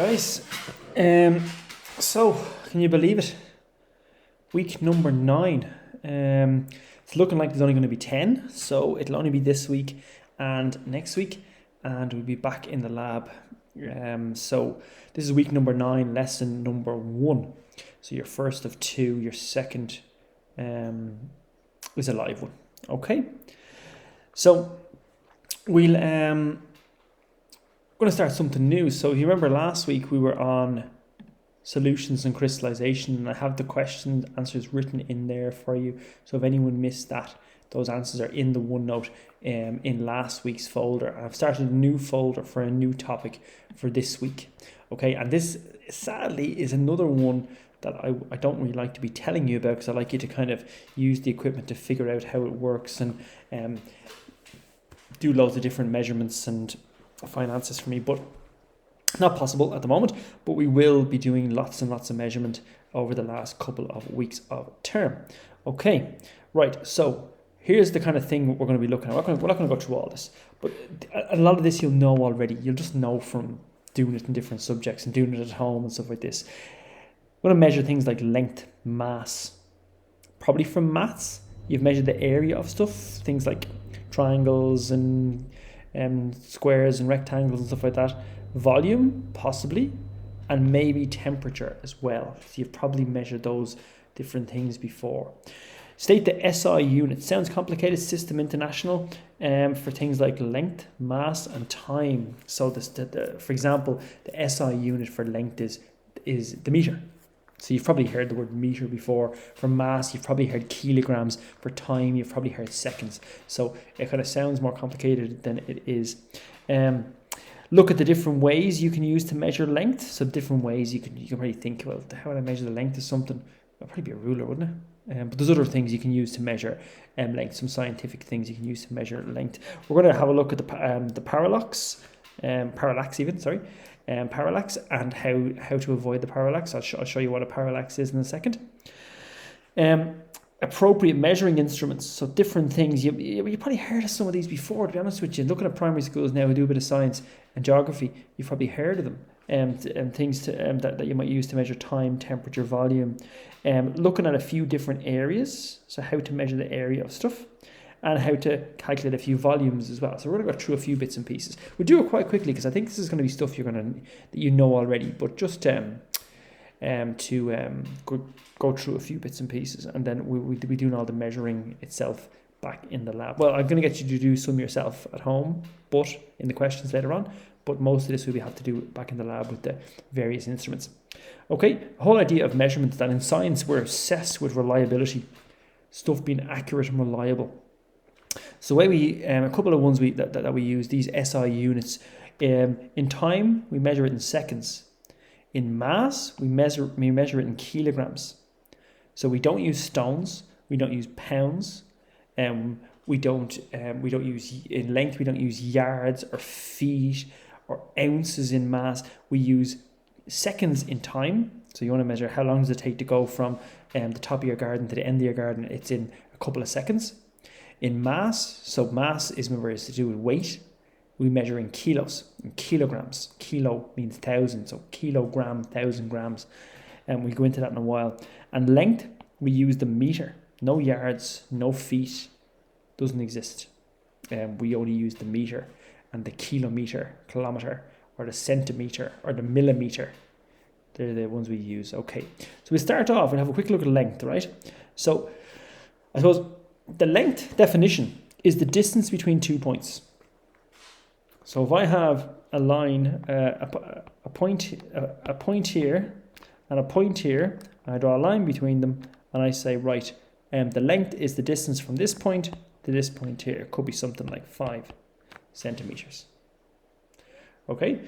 Guys, so can you believe it? Week number 9. It's looking like there's only going to be 10, so it'll only be this week and next week, and we'll be back in the lab. So this is week number 9, lesson number 1. So your first of 2, your second is a live one. Okay, so we'll going to start something new. So if you remember last week we were on solutions and crystallization, and I have the question answers written in there for you. So if anyone missed that, those answers are in the OneNote in last week's folder. I've started a new folder for a new topic for this week. Okay, and this sadly is another one that I don't really like to be telling you about, because I like you to kind of use the equipment to figure out how it works and do loads of different measurements and finances for me, but not possible at the moment. But we will be doing lots and lots of measurement over the last couple of weeks of term. Okay, right, so here's the kind of thing we're going to be looking at. We're not going to go through all this, but a lot of this you'll know already. You'll just know from doing it in different subjects and doing it at home and stuff like this. We're going to measure things like length, mass. Probably from maths, you've measured the area of stuff, things like triangles and squares and rectangles and stuff like that. Volume, possibly, and maybe temperature as well. So you've probably measured those different things before. State the SI unit. Sounds complicated. System International, for things like length, mass, and time. So for example, the SI unit for length is the meter. So you've probably heard the word meter before. For mass, you've probably heard kilograms. For time, you've probably heard seconds. So it kind of sounds more complicated than it is. Look at the different ways you can use to measure length. So different ways you can really think, well, how would I measure the length of something? It'd probably be a ruler, wouldn't it? But there's other things you can use to measure length. Some scientific things you can use to measure length. We're going to have a look at the parallax, parallax, and how to avoid the parallax. I'll show you what a parallax is in a second. Appropriate measuring instruments, so different things. You probably heard of some of these before, to be honest with you. Looking at primary schools now who do a bit of science and geography, you've probably heard of them. And things that you might use to measure time, temperature, volume. Looking at a few different areas, so how to measure the area of stuff, and how to calculate a few volumes as well. So we're going to go through a few bits and pieces. We'll do it quite quickly because I think this is going to be stuff that you know already, but just to go through a few bits and pieces, and then we'll be doing all the measuring itself back in the lab. Well, I'm going to get you to do some yourself at home, but in the questions later on. But most of this we have to do back in the lab with the various instruments. Okay, the whole idea of measurements, that in science we're obsessed with reliability, stuff being accurate and reliable. So a couple of ones that we use, these SI units. In time, we measure it in seconds. In mass, we measure it in kilograms. So we don't use stones, we don't use pounds, we don't use in length, we don't use yards or feet or ounces in mass. We use seconds in time. So you want to measure how long does it take to go from the top of your garden to the end of your garden. It's in a couple of seconds. In mass, so mass is to do with weight. We measure in kilos, in kilograms. Kilo means 1,000, so kilogram, 1,000 grams. And we'll go into that in a while. And length, we use the meter. No yards, no feet, doesn't exist. We only use the meter and the kilometer, kilometer, or the centimeter, or the millimeter. They're the ones we use. Okay, so we start off and have a quick look at length, right? So I suppose the length definition is the distance between 2 points. So if I have a line, a point here and a point here, and I draw a line between them, and I say, right, the length is the distance from this point to this point here. It could be something like 5 centimeters. Okay,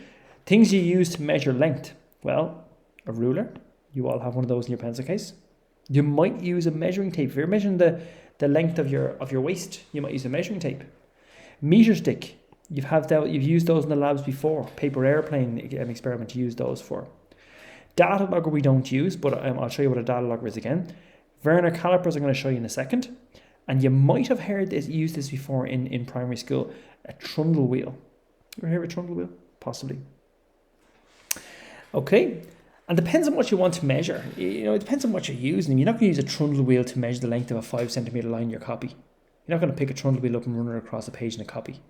things you use to measure length. Well, a ruler. You all have one of those in your pencil case. You might use a measuring tape. If you're measuring the length of your waist, you might use a measuring tape. Meter stick. You've used those in the labs before. Paper airplane experiment, you use those for. Data logger we don't use, but I'll show you what a data logger is again. Vernier calipers I'm going to show you in a second. And you might have used this before in primary school. A trundle wheel. You ever heard of a trundle wheel? Possibly. Okay, and depends on what you want to measure. It depends on what you're using. You're not going to use a trundle wheel to measure the length of a 5 centimetre line in your copy. You're not going to pick a trundle wheel up and run it across a page in a copy.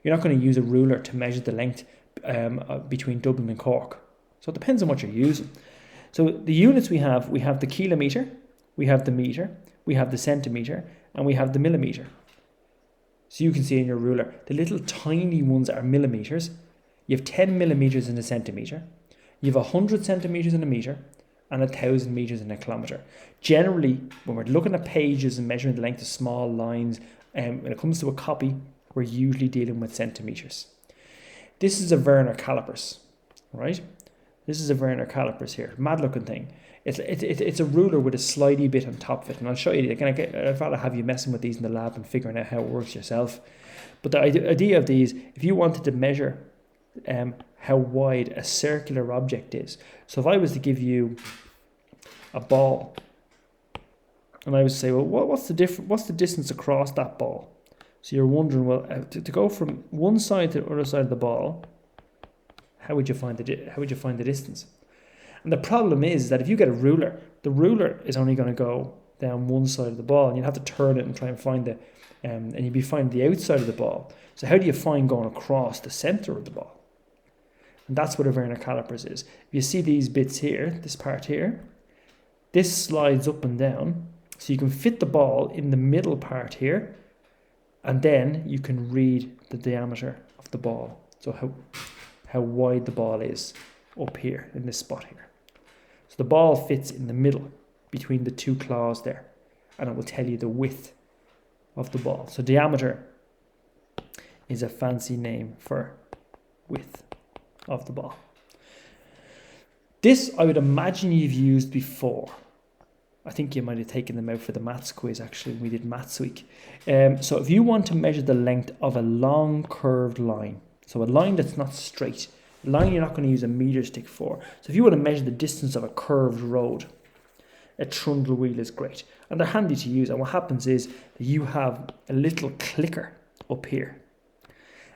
You're not going to use a ruler to measure the length between Dublin and Cork. So it depends on what you're using. So the units we have the kilometre, we have the metre, we have the centimetre, and we have the millimetre. So you can see in your ruler, the little tiny ones are millimetres. You have 10 millimetres in a centimetre. You have 100 centimetres in a metre and 1,000 metres in a kilometre. Generally, when we're looking at pages and measuring the length of small lines, when it comes to a copy, we're usually dealing with centimetres. This is a Werner calipers, right? This is a Werner calipers here, mad looking thing. It's a ruler with a slidey bit on top of it, and I'll show you. I'd rather have you messing with these in the lab and figuring out how it works yourself. But the idea of these, if you wanted to measure how wide a circular object is, so if I was to give you a ball, and I would say, well, what's the distance across that ball? So you're wondering, well, to go from one side to the other side of the ball, how would you find the distance? And the problem is that if you get a ruler, the ruler is only going to go down one side of the ball, and you'd have to turn it and try and find and you'd be finding the outside of the ball. So how do you find going across the center of the ball? And that's what a Werner calipers is. If you see these bits here, this part here, this slides up and down, so you can fit the ball in the middle part here, and then you can read the diameter of the ball. So how wide the ball is up here in this spot here. So the ball fits in the middle between the two claws there, and it will tell you the width of the ball. So diameter is a fancy name for width of the ball. This I would imagine you've used before. I think you might have taken them out for the maths quiz actually when we did maths week. So if you want to measure the length of a long curved line, so a line that's not straight, a line you're not going to use a meter stick for. So if you want to measure the distance of a curved road, a trundle wheel is great. And they're handy to use. And what happens is that you have a little clicker up here.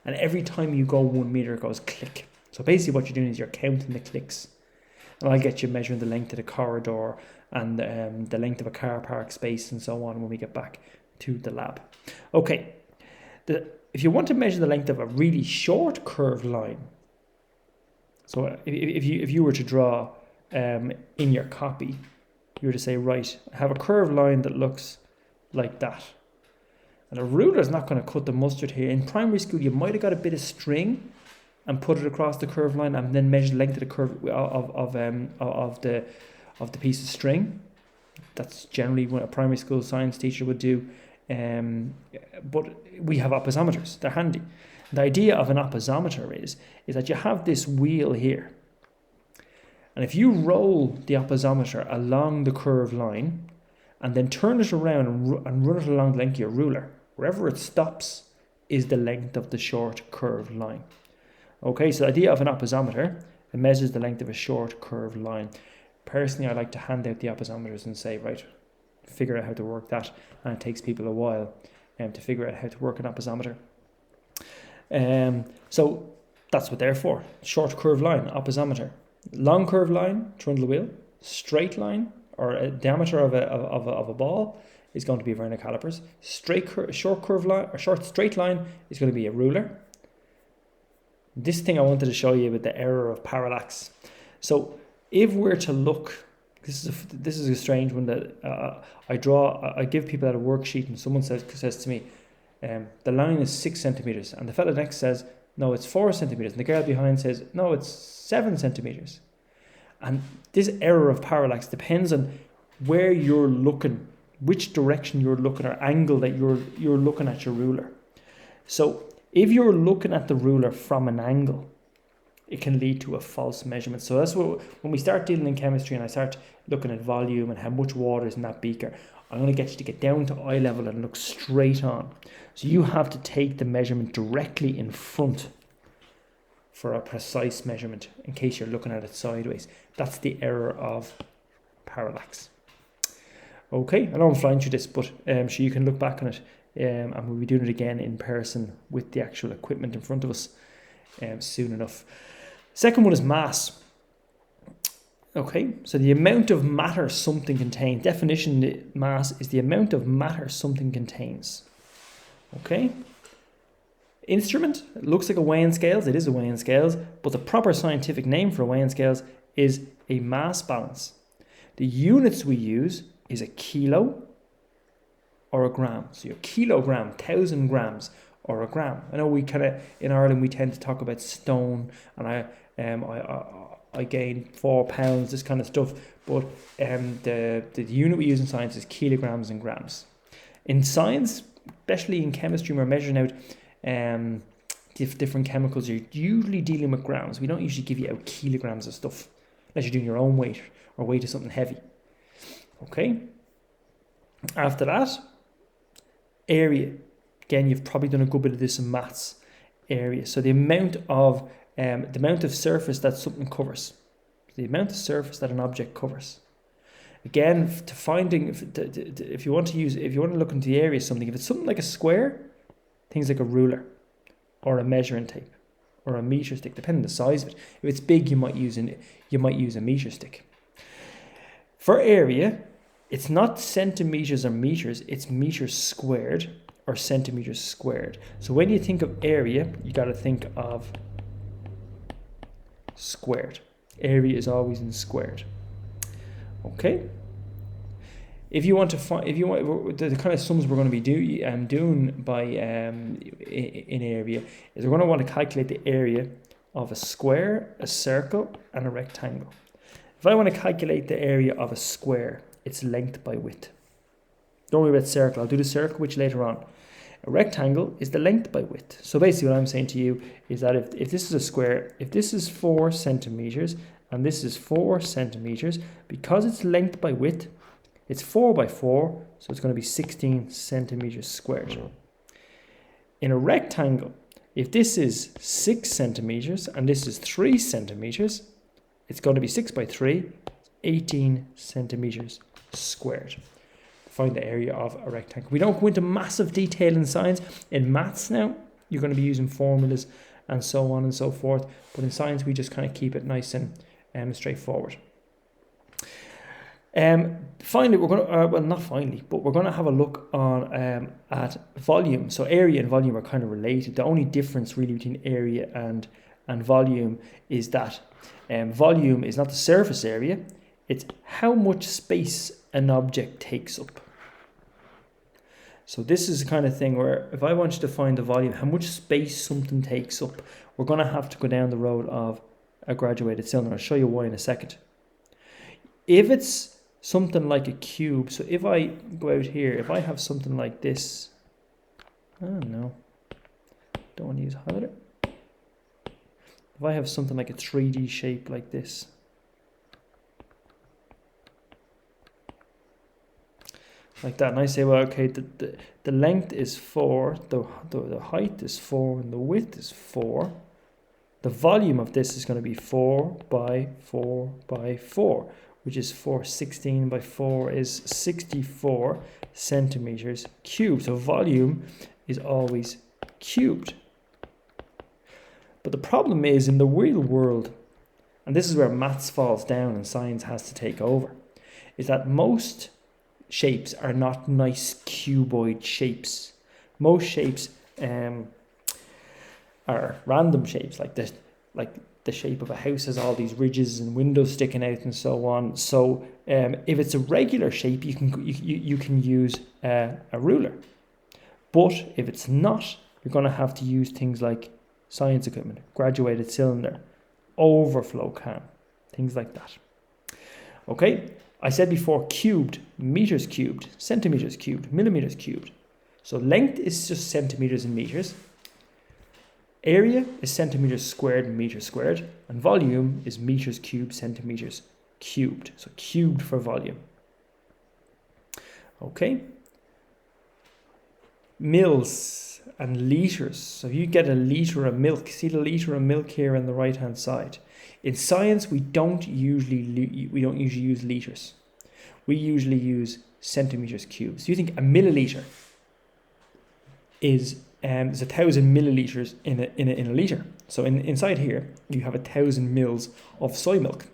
And every time you go 1 meter, it goes click. So basically what you're doing is you're counting the clicks. And I'll get you measuring the length of the corridor and the length of a car park space and so on when we get back to the lab. Okay, if you want to measure the length of a really short curved line, so if you were to draw in your copy, you were to say, right, I have a curved line that looks like that. And a ruler is not going to cut the mustard here. In primary school, you might have got a bit of string and put it across the curved line and then measure the length of the curve of the piece of string. That's generally what a primary school science teacher would do. But we have opposometers. They're handy. The idea of an opposometer is that you have this wheel here. And if you roll the opposometer along the curved line and then turn it around and run it along the length of your ruler, wherever it stops is the length of the short curved line. Okay, so the idea of an opposometer, it measures the length of a short curved line. Personally, I like to hand out the opposometers and say, right, figure out how to work that. And it takes people a while to figure out how to work an opposometer. So that's what they're for. Short curved line, opposometer. Long curved line, trundle wheel. Straight line, or a diameter of a ball, is going to be Werner calipers. Short curved line or short straight line is going to be a ruler. This thing I wanted to show you with the error of parallax. So if we're to look, this is a strange one that I give people at a worksheet, and someone says to me, the line is 6 centimeters, and the fellow next says, no, it's 4 centimeters, and the girl behind says, no, it's 7 centimeters. And this error of parallax depends on where you're looking, which direction you're looking, or angle that you're looking at your ruler. So if you're looking at the ruler from an angle, it can lead to a false measurement. So that's what, when we start dealing in chemistry and I start looking at volume and how much water is in that beaker, I'm going to get you to get down to eye level and look straight on. So you have to take the measurement directly in front for a precise measurement in case you're looking at it sideways. That's the error of parallax. Okay, I know I'm flying through this, but so you can look back on it, and we'll be doing it again in person with the actual equipment in front of us soon enough. Second one is mass. Okay, so the amount of matter something contains. Definition: mass is the amount of matter something contains. Okay. Instrument, it looks like a weighing scales. It is a weighing scales, but the proper scientific name for a weighing scales is a mass balance. The units we use is a kilo or a gram. So your kilogram, 1,000 grams, or a gram. I know we kind of in Ireland we tend to talk about stone, and I gained 4 pounds, this kind of stuff. But the unit we use in science is kilograms and grams. In science, especially in chemistry, we're measuring out different chemicals. You're usually dealing with grams. We don't usually give you out kilograms of stuff unless you're doing your own weight or weight of something heavy. Okay. After that, area. Again, you've probably done a good bit of this in maths. Area. So the amount of surface that something covers. The amount of surface that an object covers. Again, if you want to look into the area of something, if it's something like a square, things like a ruler or a measuring tape or a meter stick, depending on the size of it. If it's big, you might use a meter stick. For area, it's not centimeters or meters, it's meters squared or centimeters squared. So when you think of area, you got to think of squared. Area is always in squared. Okay. If you want the kind of sums we're going to be doing by in area is we're going to want to calculate the area of a square, a circle, and a rectangle. If I want to calculate the area of a square, it's length by width. Don't worry about circle. I'll do the circle which later on. A rectangle is the length by width. So basically what I'm saying to you is that if this is a square, if this is 4 centimeters and this is 4 centimeters, because it's length by width, it's 4 by 4, so it's going to be 16 centimeters squared. In a rectangle, if this is 6 centimeters and this is 3 centimeters, it's going to be 6 by 3, 18 centimeters squared. Find the area of a rectangle. We don't go into massive detail in science. In maths now, you're going to be using formulas and so on and so forth. But in science, we just kind of keep it nice and straightforward. Finally, we're going to, we're going to have a look on at volume. So area and volume are kind of related. The only difference really between area and volume is that volume is not the surface area, it's how much space an object takes up. So this is the kind of thing where if I want you to find the volume, how much space something takes up, we're going to have to go down the road of a graduated cylinder. I'll show you why in a second. If it's something like a cube, so if I go out here, if I have something like this, don't want to use highlighter. If I have something like a 3D shape like this, like that, and I say, well, okay, the length is 4, the height is 4, and the width is 4. The volume of this is going to be 4 by 4 by 4, which is 4. 16 by 4 is 64 centimeters cubed. So volume is always cubed. But the problem is in the real world, and this is where maths falls down and science has to take over, is that most shapes are not nice cuboid shapes. Most shapes are random shapes, like the shape of a house has all these ridges and windows sticking out and so on. So if it's a regular shape, you can use a ruler. But if it's not, you're going to have to use things like science equipment, graduated cylinder, overflow can, things like that. Okay, I said before cubed, meters cubed, centimeters cubed, millimeters cubed. So length is just centimeters and meters. Area is centimeters squared and meters squared. And volume is meters cubed, centimeters cubed. So cubed for volume. Okay. Mils and liters. So if you get a liter of milk, see the liter of milk here on the right hand side. In science, we don't usually use liters. We usually use centimeters cubed. So you think a milliliter is 1,000 milliliters in a liter. So inside here you have 1,000 mils of soy milk.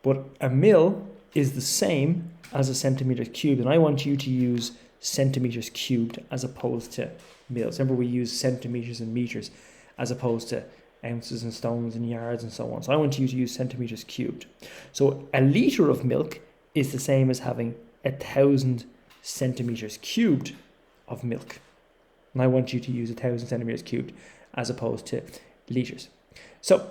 But a mil is the same as a centimetres cubed, and I want you to use centimetres cubed as opposed to mils. Remember, we use centimetres and metres as opposed to ounces and stones and yards and so on. So I want you to use centimetres cubed. So a litre of milk is the same as having 1,000 centimetres cubed of milk. And I want you to use 1,000 centimetres cubed as opposed to litres. So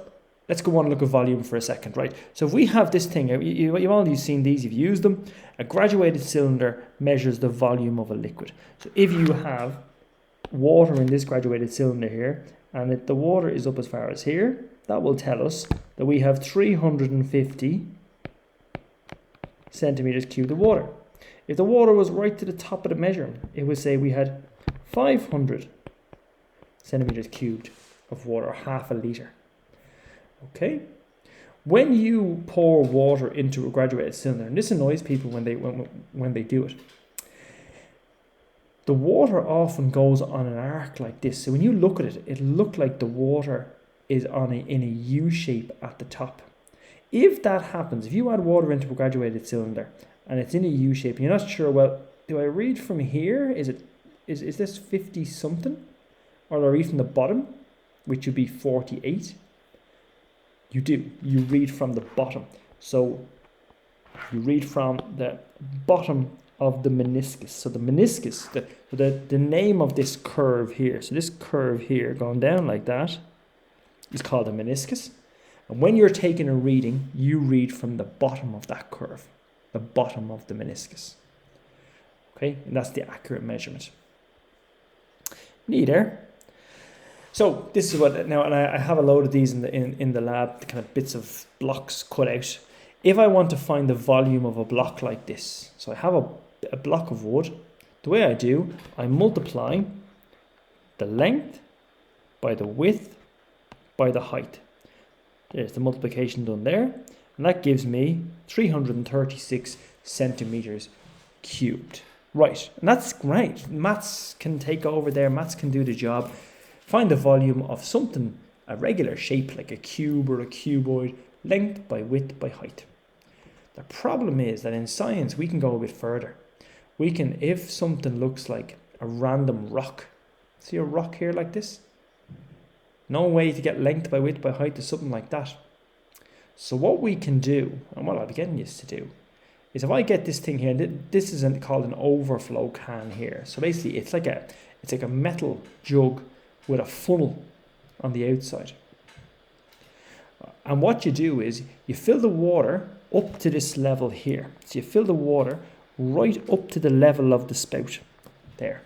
let's go on and look at volume for a second, right? So if we have this thing, you've already seen these, you've used them. A graduated cylinder measures the volume of a liquid. So if you have water in this graduated cylinder here, and if the water is up as far as here, that will tell us that we have 350 centimetres cubed of water. If the water was right to the top of the measurement, it would say we had 500 centimetres cubed of water, or half a litre. Okay? When you pour water into a graduated cylinder, and this annoys people when they do it, the water often goes on an arc like this. So when you look at it, it'll look like the water is in a U shape at the top. If that happens, if you add water into a graduated cylinder and it's in a U shape, and you're not sure, well, do I read from here? Is this 50 something? Or do I read from the bottom, which would be 48? You do. You read from the bottom. So you read from the bottom of the meniscus. So the meniscus, the name of this curve here, so this curve here going down like that is called a meniscus. And when you're taking a reading, you read from the bottom of that curve, the bottom of the meniscus. Okay, and that's the accurate measurement. Neater. So this is what, now, and I have a load of these in the lab, the kind of bits of blocks cut out. If I want to find the volume of a block like this, so I have a block of wood, the way I do, I multiply the length by the width by the height. There's the multiplication done there, and that gives me 336 centimetres cubed. Right, and that's great. Maths can take over there, maths can do the job. Find the volume of something, a regular shape like a cube or a cuboid, length by width by height. The problem is that in science we can go a bit further. We can, if something looks like a random rock, see a rock here like this? No way to get length by width by height to something like that. So what we can do, and what I'll be getting used to do, is if I get this thing here, this is called an overflow can here. So basically it's like a metal jug with a funnel on the outside. And what you do is you fill the water up to this level here. So you fill the water right up to the level of the spout there.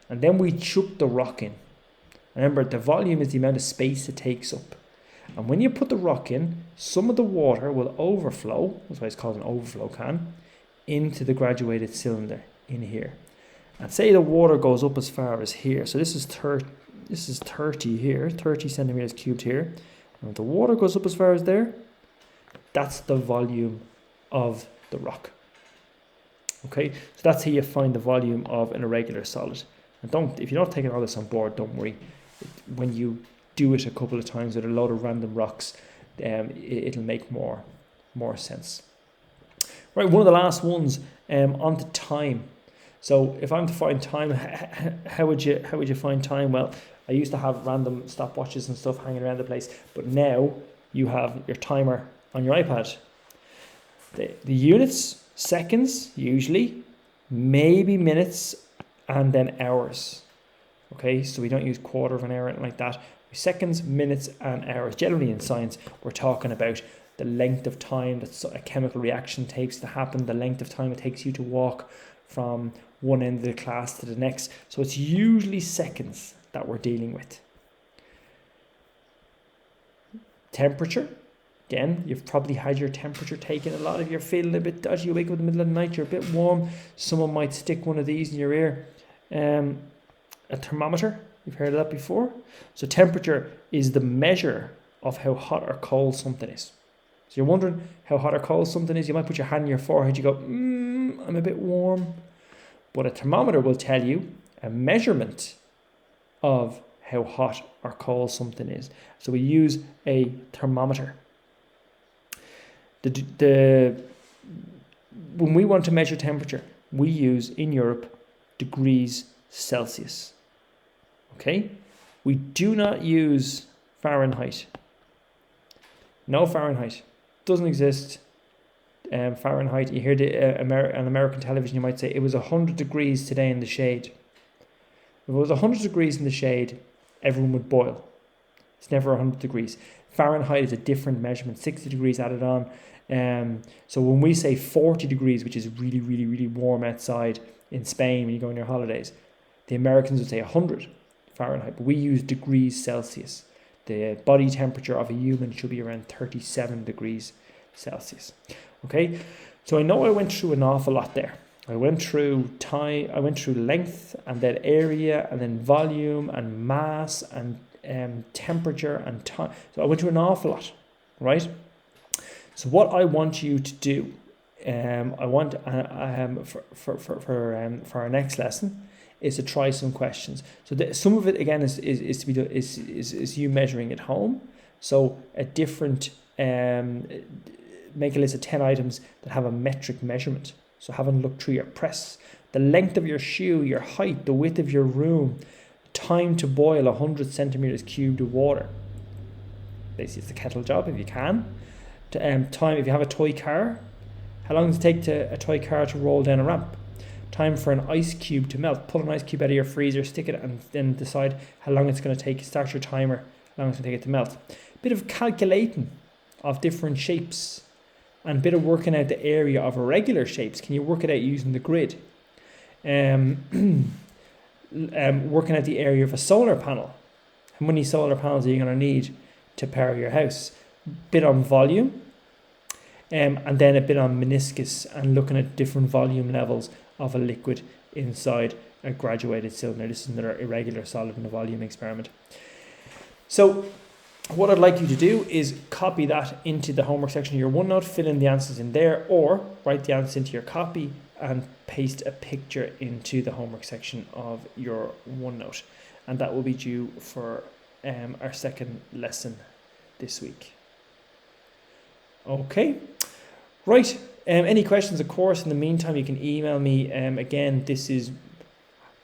And then we chuck the rock in. Remember, the volume is the amount of space it takes up. And when you put the rock in, some of the water will overflow, that's why it's called an overflow can, into the graduated cylinder in here. And say the water goes up as far as here. So this is 30 here, 30 centimetres cubed here. And if the water goes up as far as there, that's the volume of the rock. Okay, so that's how you find the volume of an irregular solid. And if you're not taking all this on board, don't worry. When you do it a couple of times with a load of random rocks, it'll make more sense. Right, one of the last ones, on to time. So if I'm to find time, how would you find time? Well, I used to have random stopwatches and stuff hanging around the place, but now you have your timer on your iPad. The units, seconds usually, maybe minutes, and then hours. Okay, so we don't use quarter of an hour or anything like that. Seconds, minutes, and hours. Generally in science, we're talking about the length of time that a chemical reaction takes to happen, the length of time it takes you to walk from one end of the class to the next. So it's usually seconds that we're dealing with. Temperature. Again, you've probably had your temperature taken. A lot of you are feeling a bit dodgy. You wake up in the middle of the night, you're a bit warm. Someone might stick one of these in your ear. A thermometer, you've heard of that before. So temperature is the measure of how hot or cold something is. So you're wondering how hot or cold something is. You might put your hand on your forehead, you go, I'm a bit warm. But a thermometer will tell you a measurement of how hot or cold something is. So we use a thermometer. The when we want to measure temperature, we use in Europe degrees Celsius. Okay, we do not use Fahrenheit. No Fahrenheit, doesn't exist. Fahrenheit. You hear on American television, you might say it was 100 degrees today in the shade. If it was 100 degrees in the shade, everyone would boil. It's never 100 degrees. Fahrenheit is a different measurement, 60 degrees added on. So when we say 40 degrees, which is really, really, really warm outside in Spain when you go on your holidays, the Americans would say 100 Fahrenheit, but we use degrees Celsius. The body temperature of a human should be around 37 degrees Celsius. Okay, so I know I went through an awful lot there. I went through time, I went through length, and then area, and then volume, and mass, and temperature, and time. So I went through an awful lot, right? So what I want you to do, I want for our next lesson, is to try some questions. So some of it again is to be done, is you measuring at home. So a different make a list of 10 items that have a metric measurement. So have a look through your press, the length of your shoe, your height, the width of your room, time to boil 100 centimeters cubed of water. Basically, it's the kettle job if you can. Time if you have a toy car, how long does it take a toy car to roll down a ramp? Time for an ice cube to melt. Pull an ice cube out of your freezer, stick it, and then decide how long it's going to take. Start your timer, how long it's going to take it to melt. Bit of calculating of different shapes, and a bit of working out the area of irregular shapes. Can you work it out using the grid? Working out the area of a solar panel. How many solar panels are you going to need to power your house? Bit on volume, and then a bit on meniscus, and looking at different volume levels of a liquid inside a graduated cylinder. This is another irregular solid in the volume experiment. So what I'd like you to do is copy that into the homework section of your OneNote, fill in the answers in there, or write the answers into your copy and paste a picture into the homework section of your OneNote. And that will be due for our second lesson this week. Okay, right. Any questions, of course, in the meantime, you can email me. Again, this is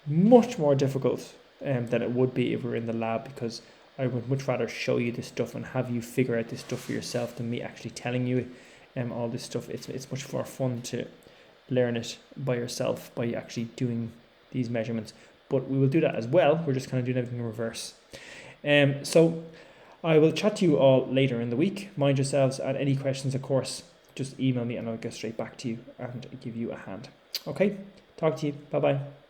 much more difficult than it would be if we were in the lab, because I would much rather show you this stuff and have you figure out this stuff for yourself than me actually telling you all this stuff. It's much more fun to learn it by yourself, by actually doing these measurements. But we will do that as well. We're just kind of doing everything in reverse. So I will chat to you all later in the week. Mind yourselves, and any questions, of course, just email me and I'll get straight back to you and give you a hand. Okay, talk to you. Bye-bye.